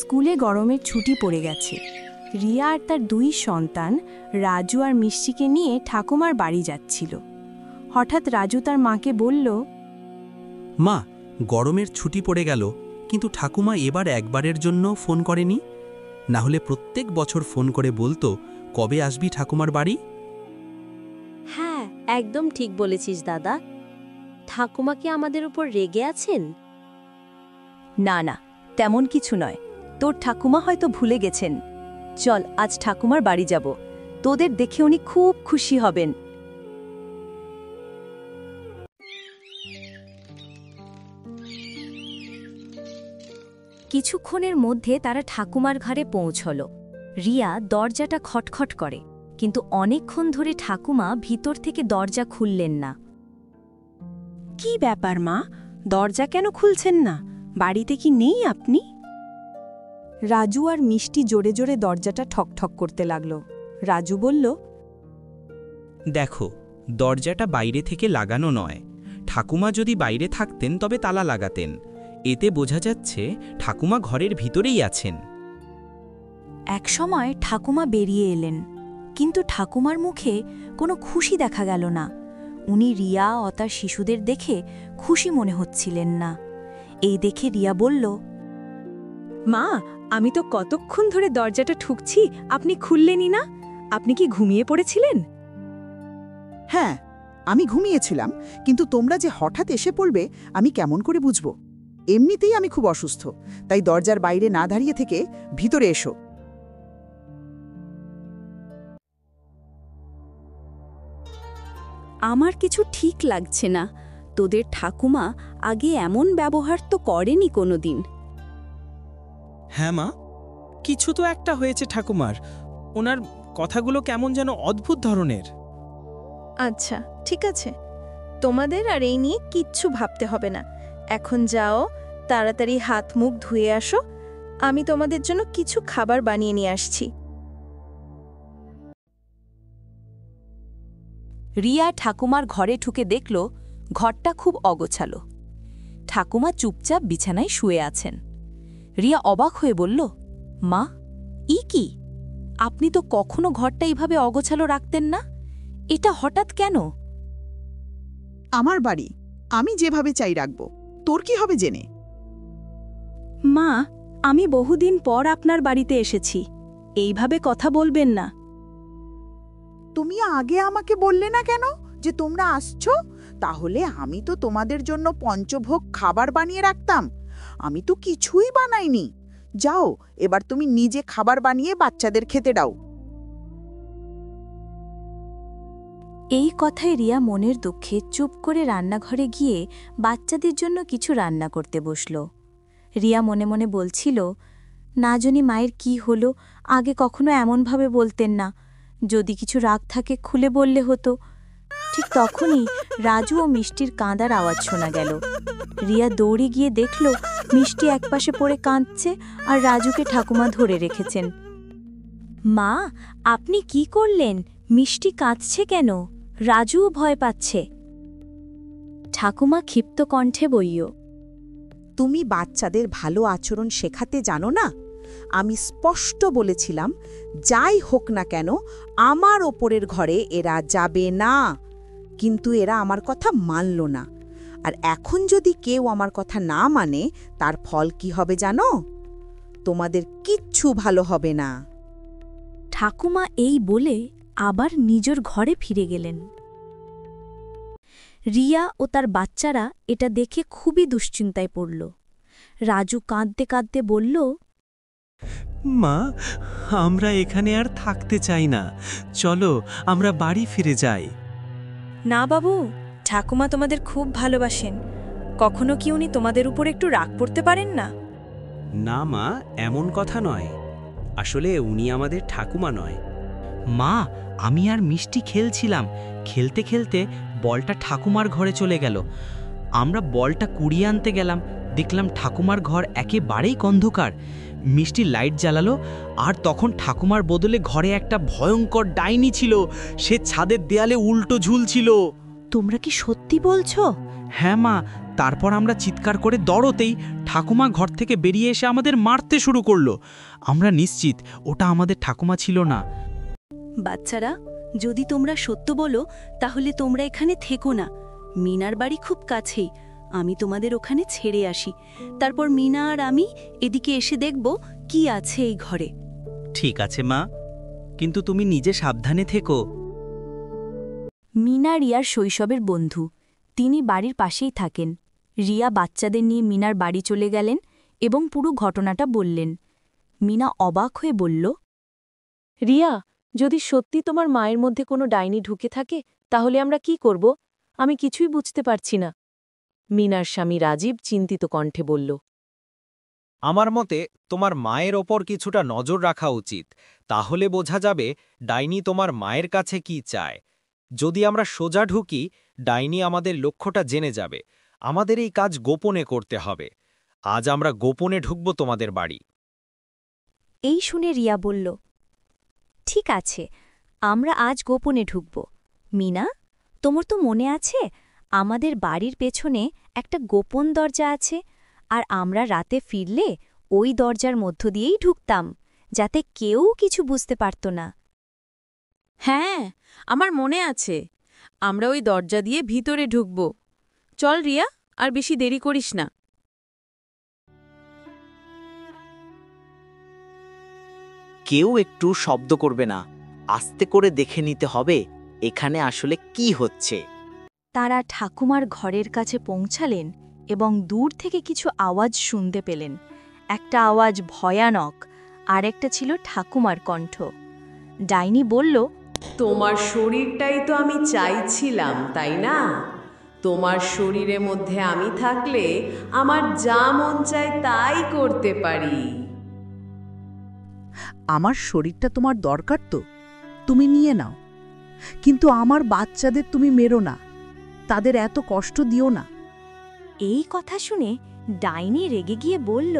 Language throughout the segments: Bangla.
স্কুলে গরমের ছুটি পড়ে গেছে। রিয়া আর তার দুই সন্তান রাজু আর মিষ্টিকে নিয়ে ঠাকুমার বাড়ি যাচ্ছিল। হঠাৎ রাজু তার মাকে বলল, মা, গরমের ছুটি পড়ে গেল, কিন্তু ঠাকুমা এবার একবারের জন্য ফোন করেনি। না হলে প্রত্যেক বছর ফোন করে বলতো, কবে আসবি ঠাকুমার বাড়ি? হ্যাঁ, একদম ঠিক বলেছিস দাদা। ঠাকুমা কি আমাদের উপর রেগে আছেন? না না, তেমন কিছু নয়। তোর ঠাকুমা হয়তো ভুলে গেছেন। চল, আজ ঠাকুমার বাড়ি যাব। তোদের দেখে উনি খুব খুশি হবেন। কিছুক্ষণের মধ্যে তারা ঠাকুমার ঘরে পৌঁছল। রিয়া দরজাটা খটখট করে, কিন্তু অনেকক্ষণ ধরে ঠাকুমা ভিতর থেকে দরজা খুললেন না। কি ব্যাপার মা, দরজা কেন খুলছেন না? বাড়িতে কি নেই আপনি? রাজু আর মিষ্টি জোরে জোরে দরজাটা ঠকঠক করতে লাগল। রাজু বলল, দেখো, দরজাটা বাইরে থেকে লাগানো নয়। ঠাকুমা যদি বাইরে থাকতেন তবে তালা লাগাতেন। এতে বোঝা যাচ্ছে ঠাকুমা ঘরের ভিতরেই আছেন। একসময় ঠাকুমা বেরিয়ে এলেন, কিন্তু ঠাকুমার মুখে কোনো খুশি দেখা গেল না। উনি রিয়া ও তার শিশুদের দেখে খুশি মনে হচ্ছিলেন না। এই দেখে রিয়া বলল, মা, আমি তো কতক্ষণ ধরে দরজাটা ঠুকছি, আপনি খুললেনই না। আপনি কি ঘুমিয়ে পড়েছিলেন? হ্যাঁ, আমি ঘুমিয়েছিলাম, কিন্তু তোমরা যে হঠাৎ এসে পড়বে আমি কেমন করে বুঝব? এমনিতেই আমি খুব অসুস্থ, তাই দরজার বাইরে না দাঁড়িয়ে থেকে ভিতরে এসো। আমার কিছু ঠিক লাগছে না। তোদের ঠাকুমা আগে এমন ব্যবহার তো করেনি কোনোদিন। হ্যাঁ মা, কিছু তো একটা হয়েছে ঠাকুমার। ওনার কথাগুলো কেমন যেন অদ্ভুত ধরনের। আচ্ছা, ঠিক আছে, তোমাদের আর এই নিয়ে কিচ্ছু ভাবতে হবে না। এখন যাও, তাড়াতাড়ি হাত মুখ ধুয়ে আসো। আমি তোমাদের জন্য কিছু খাবার বানিয়ে নিয়ে আসছি। রিয়া ঠাকুমার ঘরে ঢুকে দেখল ঘরটা খুব অগোছালো। ঠাকুমা চুপচাপ বিছানায় শুয়ে আছেন। রিয়া অবাক হয়ে বলল, মা, কি? আপনি তো কখনো ঘরটা এইভাবে অগোছালো রাখতেন না। এটা হঠাৎ কেন? আমার বাড়ি, আমি যেভাবে চাই রাখব। তোর কি হবে জেনে? মা, আমি বহুদিন পর আপনার বাড়িতে এসেছি। এইভাবে কথা বলবেন না। তুমি আগে আমাকে বললে না কেন যে তোমরা আসছো? তাহলে আমি তো তোমাদের জন্য পঞ্চভোগ খাবার বানিয়ে রাখতাম। আমি তো কিছুই বানাইনি। যাও, এবার তুমি নিজে খাবার বানিয়ে বাচ্চাদের খেতে দাও। এই কথায় রিয়া মনের দুঃখে চুপ করে রান্নাঘরে গিয়ে বাচ্চাদের জন্য কিছু রান্না করতে বসল। রিয়া মনে মনে বলছিল, না জানি মায়ের কি হলো, আগে কখনো এমনভাবে বলতেন না। যদি কিছু রাগ থাকে খুলে বললে হতো। ঠিক তখনই রাজু ও মিষ্টির কাঁদার আওয়াজ শোনা গেল। রিয়া দৌড়ে গিয়ে দেখল মিষ্টি একপাশে পড়ে কাঁদছে আর রাজুকে ঠাকুমা ধরে রেখেছেন। মা, আপনি কি করলেন? মিষ্টি কাঁদছে কেন? রাজুও ভয় পাচ্ছে। ঠাকুমা ক্ষিপ্ত কণ্ঠে বলল, তুমি বাচ্চাদের ভালো আচরণ শেখাতে জানো না? আমি স্পষ্ট বলেছিলাম, যাই হোক না কেন আমার ওপরের ঘরে এরা যাবে না। কিন্তু এরা আমার কথা মানল না। আর এখন যদি কেউ আমার কথা না মানে, তার ফল কি হবে জানো? তোমাদের কিচ্ছু ভালো হবে না। ঠাকুমা এই বলে আবার নিজের ঘরে ফিরে গেলেন। রিয়া ও তার বাচ্চারা এটা দেখে খুবই দুশ্চিন্তায় পড়ল। রাজু কাঁদতে কাঁদতে বলল, মা, আমরা এখানে আর থাকতে চাই না। চলো, আমরা বাড়ি ফিরে যাই। না বাবু, ঠাকুমা তোমাদের খুব ভালোবাসেন। কখনো কি উনি তোমাদের উপর একটু রাগ করতে পারেন না? না মা, এমন কথা নয়। আসলে উনি আমাদের ঠাকুমা নয়। মা, আমি আর মিষ্টি খেলছিলাম। খেলতে খেলতে বলটা ঠাকুমার ঘরে চলে গেল। আমরা বলটা কুড়িয়ে আনতে গেলাম, দেখলাম ঠাকুমার ঘর একেবারেই অন্ধকার। মিষ্টি লাইট জ্বালালো, আর তখন ঠাকুমার বদলে ঘরে একটা ভয়ঙ্কর ডাইনি ছিল। সে ছাদের দেয়ালে উল্টো ঝুলছিল। তোমরা কি সত্যি বলছো? হ্যাঁ মা, তারপর আমরা চিৎকার করে দৌড়তেই ঠাকুমা ঘর থেকে বেরিয়ে এসে আমাদের মারতে শুরু করলো। আমরা নিশ্চিত ওটা আমাদের ঠাকুমা ছিল না। বাচ্চারা, যদি তোমরা সত্য বলো তাহলে তোমরা এখানে থেকো না। মিনার বাড়ি খুব কাছেই, আমি তোমাদের ওখানে ছেড়ে আসি। তারপর মিনা আর আমি এদিকে এসে দেখব কি আছে এই ঘরে। ঠিক আছে মা, কিন্তু তুমি নিজে সাবধানে থেকো। মিনা রিয়ার শৈশবের বন্ধু, তিনি বাড়ির পাশেই থাকেন। রিয়া বাচ্চাদের নিয়ে মিনার বাড়ি চলে গেলেন এবং পুরো ঘটনাটা বললেন। মিনা অবাক হয়ে বলল, রিয়া, যদি সত্যি তোমার মায়ের মধ্যে কোনো ডাইনি ঢুকে থাকে তাহলে আমরা কি করব? আমি কিছুই বুঝতে পারছি না। মিনার স্বামী রাজীব চিন্তিত কণ্ঠে বলল, আমার মতে তোমার মায়ের ওপর কিছুটা নজর রাখা উচিত, তাহলে বোঝা যাবে ডাইনি তোমার মায়ের কাছে কি চায়। যদি আমরা সোজা ঢুকি, ডাইনি আমাদের লক্ষ্যটা জেনে যাবে। আমাদের এই কাজ গোপনে করতে হবে। আজ আমরা গোপনে ঢুকব তোমাদের বাড়ি। এই শুনে রিয়া বলল, ঠিক আছে, আমরা আজ গোপনে ঢুকব। মিনা, তোমার তো মনে আছে আমাদের বাড়ির পেছনে একটা গোপন দরজা আছে, আর আমরা রাতে ফিরলে ওই দরজার মধ্য দিয়েই ঢুকতাম, যাতে কেউ কিছু বুঝতে পারত না। হ্যাঁ, আমার মনে আছে। আমরা ওই দরজা দিয়ে ভিতরে ঢুকব। চল রিয়া, আর বেশি দেরি করিস না। কেউ একটু শব্দ করবে না, আস্তে করে দেখে নিতে হবে এখানে আসলে কি হচ্ছে। তারা ঠাকুমার ঘরের কাছে পৌঁছালেন এবং দূর থেকে কিছু আওয়াজ শুনতে পেলেন। একটা আওয়াজ ভয়ানক, আর একটা ছিল ঠাকুমার কণ্ঠ। ডাইনি বলল, তোমার শরীরটাই তো আমি চাইছিলাম, তাই না? তোমার শরীরের মধ্যে আমি থাকলে আমার যা মন চায় তাই করতে পারি। আমার শরীরটা তোমার দরকার তো, তুমি নিয়ে নাও, কিন্তু আমার বাচ্চাদের তুমি মেরো না, তাদের এত কষ্ট দিও না। এই কথা শুনে ডাইনি রেগে গিয়ে বলল,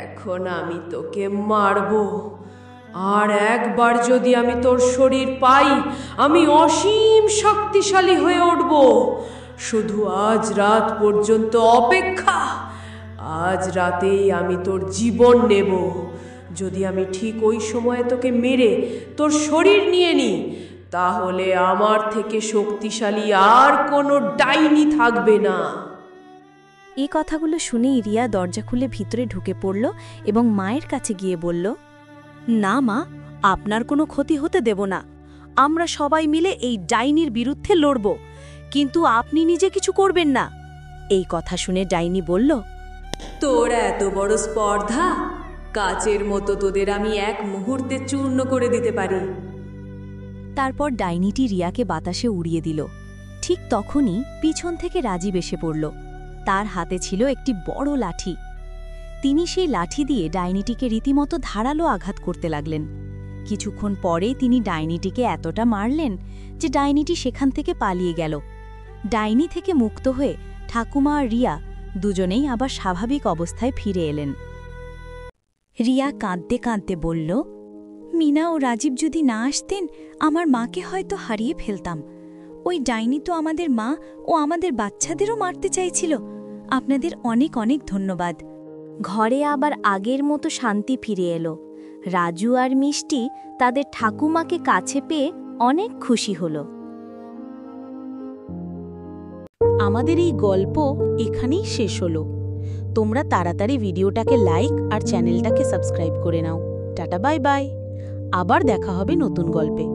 এখন আমি তোকে মারব, আর একবার যদি আমি তোর শরীর পাই, আমি অসীম শক্তিশালী হয়ে উঠব। শুধু আজ রাত পর্যন্ত অপেক্ষা। আজ রাতেই আমি তোর জীবন নেব। যদি আমি ঠিক ওই সময়ে তোকে মেরে তোর শরীর নিয়ে নিই, তাহলে আমার থেকে শক্তিশালী আর কোনো ডাইনি থাকবে না। এই কথাগুলো শুনেই রিয়া দরজা খুলে ভিতরে ঢুকে পড়ল এবং মায়ের কাছে গিয়ে বলল, না মা, আপনার কোনো ক্ষতি হতে দেব না। আমরা সবাই মিলে এই ডাইনির বিরুদ্ধে লড়ব, কিন্তু আপনি নিজে কিছু করবেন না। এই কথা শুনে ডাইনি বলল, তোর এত বড় স্পর্ধা? কাচের মতো তোদের আমি এক মুহূর্তে চূর্ণ করে দিতে পারি। তারপর ডাইনিটি রিয়াকে বাতাসে উড়িয়ে দিল। ঠিক তখনই পিছন থেকে রাজীব এসে পড়ল। তার হাতে ছিল একটি বড় লাঠি। তিনি সেই লাঠি দিয়ে ডাইনিটিকে রীতিমতো ধারালো আঘাত করতে লাগলেন। কিছুক্ষণ পরে তিনি ডাইনিটিকে এতটা মারলেন যে ডাইনিটি সেখান থেকে পালিয়ে গেল। ডাইনি থেকে মুক্ত হয়ে ঠাকুমা আর রিয়া দুজনেই আবার স্বাভাবিক অবস্থায় ফিরে এলেন। রিয়া কাঁদতে কাঁদতে বলল, মিনা ও রাজীব যদি না আসতেন, আমার মাকে হয়তো হারিয়ে ফেলতাম। ওই ডাইনি তো আমাদের মা ও আমাদের বাচ্চাদেরও মারতে চাইছিল। আপনাদের অনেক অনেক ধন্যবাদ। ঘরে আবার আগের মতো শান্তি ফিরে এলো। রাজু আর মিষ্টি তাদের ঠাকুমাকে কাছে পেয়ে অনেক খুশি হলো। আমাদের এই গল্প এখানেই শেষ হলো। তোমরা তাড়াতাড়ি ভিডিওটাকে লাইক আর চ্যানেলটাকে সাবস্ক্রাইব করে নাও। Tata, bye bye. আবার দেখা হবে নতুন গল্পে।